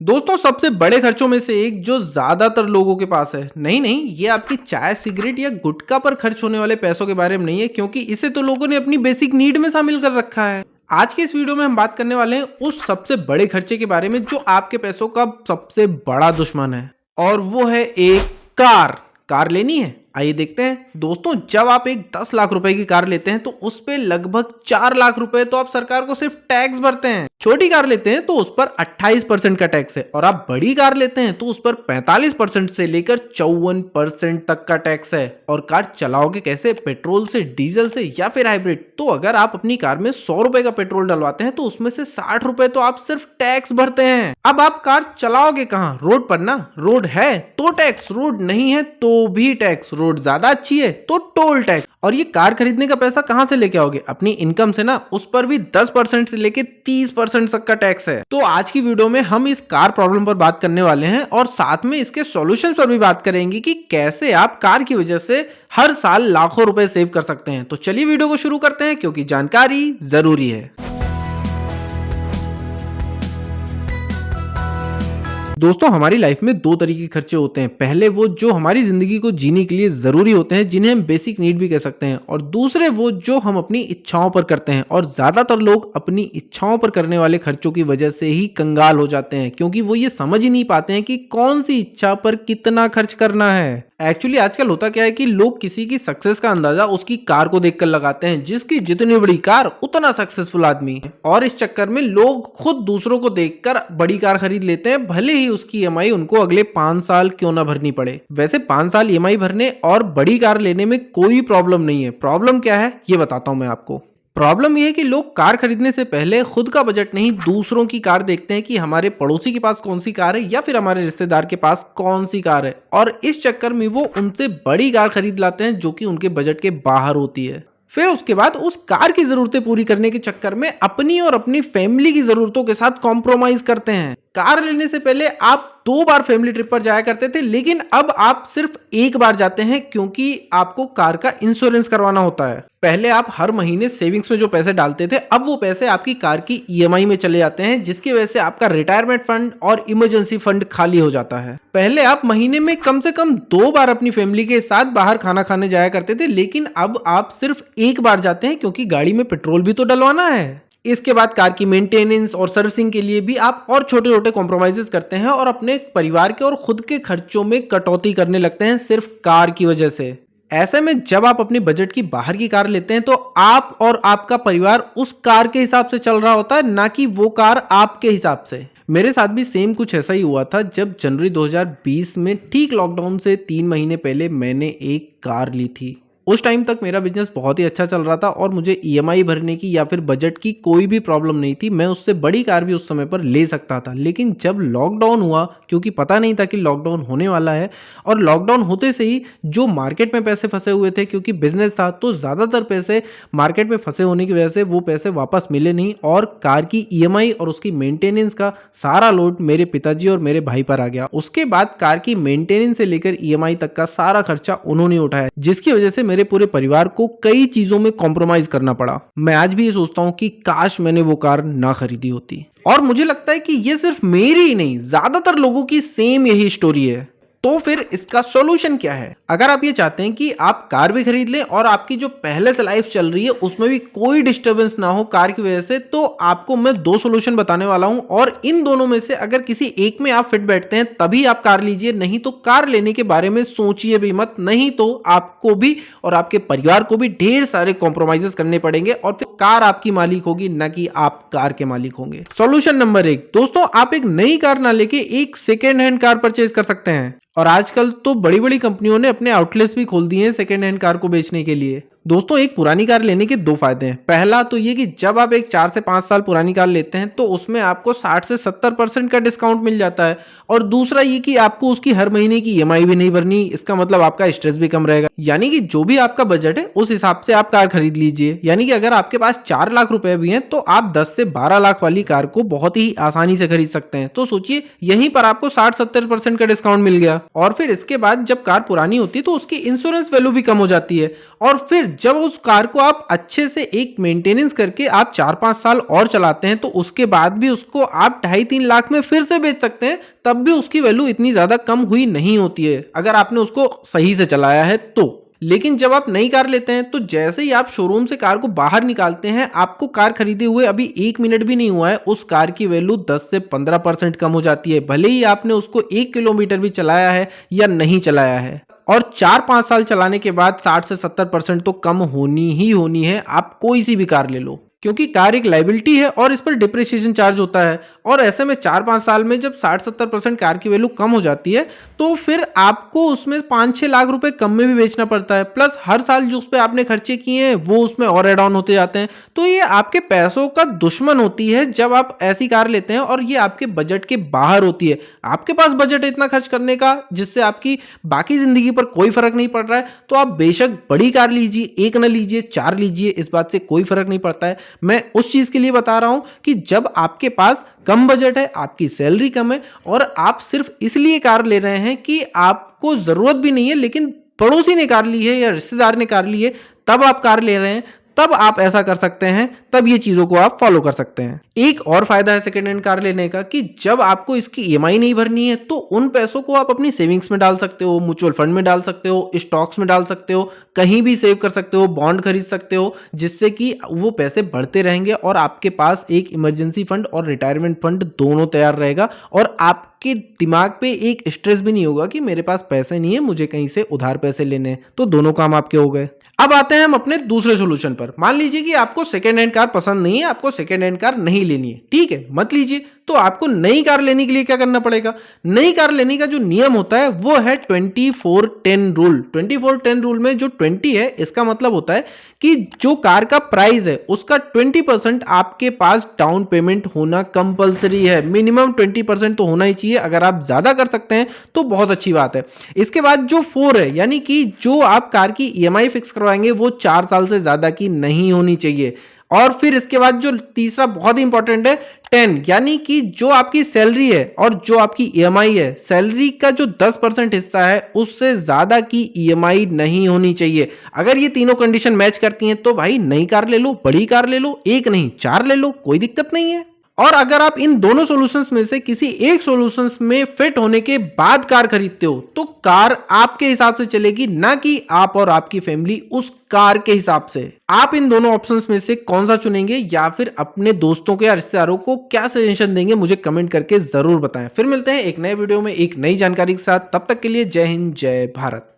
दोस्तों सबसे बड़े खर्चों में से एक जो ज्यादातर लोगों के पास है, नहीं ये आपकी चाय सिगरेट या गुटखा पर खर्च होने वाले पैसों के बारे में नहीं है, क्योंकि इसे तो लोगों ने अपनी बेसिक नीड में शामिल कर रखा है। आज के इस वीडियो में हम बात करने वाले हैं उस सबसे बड़े खर्चे के बारे में जो आपके पैसों का सबसे बड़ा दुश्मन है, और वो है एक कार। कार लेनी है, आइए देखते हैं। दोस्तों जब आप एक 10 लाख रुपए की कार लेते हैं तो उस पे लगभग 4 लाख रुपए तो आप सरकार को सिर्फ टैक्स भरते हैं। छोटी कार लेते हैं तो उस पर 28% का टैक्स है, और आप बड़ी कार लेते हैं तो उस पर 45% से लेकर 54% तक का टैक्स है। और कार चलाओगे कैसे? पेट्रोल से, डीजल से या फिर हाइब्रिड? तो अगर आप अपनी कार में 100 रुपए का पेट्रोल डलवाते हैं तो उसमें से 60 रुपए तो आप सिर्फ टैक्स भरते हैं। अब आप कार चलाओगे कहाँ? रोड पर ना। रोड है तो टैक्स, रोड नहीं है तो भी टैक्स, रोड ज्यादा अच्छी है तो टोल टैक्स। और ये कार खरीदने का पैसा कहां से लेके आओगे? अपनी इनकम से ना। उस पर भी 10% से लेके 30% तक का टैक्स है। तो आज की वीडियो में हम इस कार प्रॉब्लम पर बात करने वाले हैं, और साथ में इसके सॉल्यूशन पर भी बात करेंगे कि कैसे आप कार की वजह से हर साल लाखों रुपए सेव कर सकते हैं। तो चलिए वीडियो को शुरू करते हैं, क्योंकि जानकारी जरूरी है। दोस्तों हमारी लाइफ में दो तरीके के खर्चे होते हैं। पहले वो जो हमारी जिंदगी को जीने के लिए जरूरी होते हैं, जिन्हें हम बेसिक नीड भी कह सकते हैं, और दूसरे वो जो हम अपनी इच्छाओं पर करते हैं। और ज्यादातर लोग अपनी इच्छाओं पर करने वाले खर्चों की वजह से ही कंगाल हो जाते हैं, क्योंकि वो ये समझ ही नहीं पाते हैं कि कौन सी इच्छा पर कितना खर्च करना है। एक्चुअली आजकल होता क्या है कि लोग किसी की सक्सेस का अंदाजा उसकी कार को देखकर लगाते हैं। जिसकी जितनी बड़ी कार उतना सक्सेसफुल आदमी। और इस चक्कर में लोग खुद दूसरों को देखकर बड़ी कार खरीद लेते हैं, भले ही उसकी ईएमआई उनको अगले 5 साल क्यों ना भरनी पड़े। वैसे 5 साल ईएमआई भरने और बड़ी कार लेने में कोई प्रॉब्लम नहीं है। प्रॉब्लम क्या है ये बताता हूं मैं आपको। प्रॉब्लम यह है कि लोग कार खरीदने से पहले खुद का बजट नहीं, दूसरों की कार देखते हैं कि हमारे पड़ोसी के पास कौन सी कार है या फिर हमारे रिश्तेदार के पास कौन सी कार है, और इस चक्कर में वो उनसे बड़ी कार खरीद लाते हैं जो कि उनके बजट के बाहर होती है। फिर उसके बाद उस कार की जरूरतें पूरी करने के चक्कर में अपनी और अपनी फैमिली की जरूरतों के साथ कॉम्प्रोमाइज करते हैं। कार लेने से पहले आप 2 बार फैमिली ट्रिप पर जाया करते थे, लेकिन अब आप सिर्फ 1 बार जाते हैं, क्योंकि आपको कार का इंश्योरेंस करवाना होता है। पहले आप हर महीने सेविंग्स में जो पैसे डालते थे, अब वो पैसे आपकी कार की ईएमआई में चले जाते हैं, जिसकी वजह से आपका रिटायरमेंट फंड और इमरजेंसी फंड खाली हो जाता है। पहले आप महीने में कम से कम 2 बार अपनी फैमिली के साथ बाहर खाना खाने जाया करते थे, लेकिन अब आप सिर्फ 1 बार जाते हैं, क्योंकि गाड़ी में पेट्रोल भी तो डलवाना है। इसके बाद कार की मेंटेनेंस और सर्विसिंग के लिए भी आप और छोटे छोटे कॉम्प्रोमाइजेस करते हैं, और अपने परिवार के और खुद के खर्चों में कटौती करने लगते हैं सिर्फ कार की वजह से। ऐसे में जब आप अपने बजट की बाहर की कार लेते हैं तो आप और आपका परिवार उस कार के हिसाब से चल रहा होता है, ना कि वो कार आपके हिसाब से। मेरे साथ भी सेम कुछ ऐसा ही हुआ था, जब जनवरी 2020 में ठीक लॉकडाउन से 3 महीने पहले मैंने एक कार ली थी। उस टाइम तक मेरा बिजनेस बहुत ही अच्छा चल रहा था और मुझे ईएमआई भरने की या फिर बजट की कोई भी प्रॉब्लम नहीं थी। मैं उससे बड़ी कार भी उस समय पर ले सकता था, लेकिन जब लॉकडाउन हुआ, क्योंकि पता नहीं था कि लॉकडाउन होने वाला है, और लॉकडाउन होते से ही जो मार्केट में पैसे फंसे हुए थे, क्योंकि बिजनेस था तो ज़्यादातर पैसे मार्केट में फंसे होने की वजह से वो पैसे वापस मिले नहीं, और कार की ईएमआई और उसकी मेंटेनेंस का सारा लोड मेरे पिताजी और मेरे भाई पर आ गया। उसके बाद कार की मेंटेनेंस से लेकर ईएमआई तक का सारा खर्चा उन्होंने उठाया, जिसकी वजह से मेरे पूरे परिवार को कई चीजों में कॉम्प्रोमाइज करना पड़ा। मैं आज भी ये सोचता हूं कि काश मैंने वो कार ना खरीदी होती। और मुझे लगता है कि ये सिर्फ मेरी ही नहीं, ज्यादातर लोगों की सेम यही स्टोरी है। तो फिर इसका सॉल्यूशन क्या है? अगर आप ये चाहते हैं कि आप कार भी खरीद लें और आपकी जो पहले से लाइफ चल रही है उसमें भी कोई डिस्टरबेंस ना हो कार की वजह से, तो आपको मैं 2 सॉल्यूशन बताने वाला हूं, और इन दोनों में से अगर किसी एक में आप फिट बैठते हैं तभी आप कार लीजिए, नहीं तो कार लेने के बारे में सोचिए भी मत। नहीं तो आपको भी और आपके परिवार को भी ढेर सारे कॉम्प्रोमाइजेस करने पड़ेंगे, और फिर कार आपकी मालिक होगी, ना कि आप कार के मालिक होंगे। सॉल्यूशन नंबर 1, दोस्तों आप एक नई कार ना लेके एक सेकेंड हैंड कार परचेज कर सकते हैं। और आजकल तो बड़ी बड़ी कंपनियों ने अपने आउटलेट्स भी खोल दिए हैं सेकेंड हैंड कार को बेचने के लिए। दोस्तों एक पुरानी कार लेने के 2 फायदे हैं। पहला तो ये कि जब आप एक 4 से 5 साल पुरानी कार लेते हैं तो उसमें आपको 60 से 70% का डिस्काउंट मिल जाता है, और दूसरा ये कि आपको उसकी हर महीने की ईएमआई भी नहीं भरनी। इसका मतलब आपका स्ट्रेस भी कम रहेगा। यानी कि जो भी आपका बजट है उस हिसाब से आप कार खरीद लीजिए। यानी कि अगर आपके पास 4 लाख रुपए भी हैं तो आप 10 से 12 लाख वाली कार को बहुत ही आसानी से खरीद सकते हैं। तो सोचिए यहीं पर आपको 60-70% का डिस्काउंट मिल गया। और फिर इसके बाद जब कार पुरानी होती है तो उसकी इंश्योरेंस वैल्यू भी कम हो जाती है, और फिर जब उस कार को आप अच्छे से एक मेंटेनेंस करके आप 4-5 साल और चलाते हैं तो उसके बाद भी उसको आप 2.5-3 लाख में फिर से बेच सकते हैं, तब भी उसकी वैल्यू इतनी ज़्यादा कम हुई नहीं होती है अगर आपने उसको सही से चलाया है तो। लेकिन जब आप नई कार लेते हैं तो जैसे ही आप शोरूम से कार को बाहर निकालते हैं, आपको कार खरीदे हुए अभी 1 मिनट भी नहीं हुआ है, उस कार की वैल्यू 10 से 15% कम हो जाती है, भले ही आपने उसको 1 किलोमीटर भी चलाया है या नहीं चलाया है। और 4-5 साल चलाने के बाद 60 से 70% तो कम होनी ही होनी है, आप कोई सी भी कार ले लो, क्योंकि कार एक लाइबिलिटी है और इस पर डिप्रिसिएशन चार्ज होता है। और ऐसे में 4-5 साल में जब 60-70% कार की वैल्यू कम हो जाती है तो फिर आपको उसमें 5-6 लाख रुपए कम में भी बेचना पड़ता है, प्लस हर साल जो उस पर आपने खर्चे किए हैं वो उसमें और एड ऑन होते जाते हैं। तो ये आपके पैसों का दुश्मन होती है जब आप ऐसी कार लेते हैं और ये आपके बजट के बाहर होती है। आपके पास बजट है इतना खर्च करने का जिससे आपकी बाकी जिंदगी पर कोई फर्क नहीं पड़ रहा है, तो आप बेशक बड़ी कार लीजिए, एक ना लीजिए, 4 लीजिए, इस बात से कोई फर्क नहीं पड़ता है। मैं उस चीज के लिए बता रहा हूं कि जब आपके पास कम बजट है, आपकी सैलरी कम है और आप सिर्फ इसलिए कार ले रहे हैं कि आपको जरूरत भी नहीं है लेकिन पड़ोसी ने कार ली है या रिश्तेदार ने कार ली है, तब आप कार ले रहे हैं, तब आप ऐसा कर सकते हैं, तब ये चीजों को आप फॉलो कर सकते हैं। एक और फायदा है सेकेंड हैंड कार लेने का कि जब आपको इसकी ईएमआई नहीं भरनी है तो उन पैसों को आप अपनी सेविंग्स में डाल सकते हो, म्यूचुअल फंड में डाल सकते हो, स्टॉक्स में डाल सकते हो, कहीं भी सेव कर सकते हो, बॉन्ड खरीद सकते हो, जिससे कि वो पैसे बढ़ते रहेंगे और आपके पास एक इमरजेंसी फंड और रिटायरमेंट फंड दोनों तैयार रहेगा और आपके दिमाग पे एक स्ट्रेस भी नहीं होगा कि मेरे पास पैसे नहीं है, मुझे कहीं से उधार पैसे लेने हैं। तो दोनों काम आपके हो गए। अब आते हैं हम अपने दूसरे सॉल्यूशन पर। मान लीजिए कि आपको सेकेंड हैंड कार पसंद नहीं है, आपको सेकेंड हैंड कार नहीं लेनी है, ठीक है, मत लीजिए। तो आपको नई कार लेने के लिए क्या करना पड़ेगा? नई कार लेने का जो नियम होता है वो है 24-10 रूल। 24-10 रूल में जो 20 है इसका मतलब होता है कि जो कार का प्राइस है उसका 20% आपके पास डाउन पेमेंट होना कंपलसरी है। मिनिमम 20% तो होना ही चाहिए, अगर आप ज्यादा कर सकते हैं तो बहुत अच्छी बात है। इसके बाद जो 4 है, यानी कि जो आप कार की ईएमआई फिक्स करवाएंगे वो 4 साल से ज्यादा की नहीं होनी चाहिए। और फिर इसके बाद जो तीसरा बहुत ही इंपॉर्टेंट है 10, यानी कि जो आपकी सैलरी है और जो आपकी ईएमआई है, सैलरी का जो 10% हिस्सा है उससे ज्यादा की ईएमआई नहीं होनी चाहिए। अगर ये तीनों कंडीशन मैच करती हैं तो भाई नई कार ले लो, बड़ी कार ले लो, एक नहीं 4 ले लो, कोई दिक्कत नहीं है। और अगर आप इन दोनों सॉल्यूशंस में से किसी एक सॉल्यूशंस में फिट होने के बाद कार खरीदते हो तो कार आपके हिसाब से चलेगी, ना कि आप और आपकी फैमिली उस कार के हिसाब से। आप इन दोनों ऑप्शंस में से कौन सा चुनेंगे या फिर अपने दोस्तों के या रिश्तेदारों को क्या सजेशन देंगे, मुझे कमेंट करके जरूर बताएं। फिर मिलते हैं एक नए वीडियो में एक नई जानकारी के साथ, तब तक के लिए जय हिंद, जय भारत।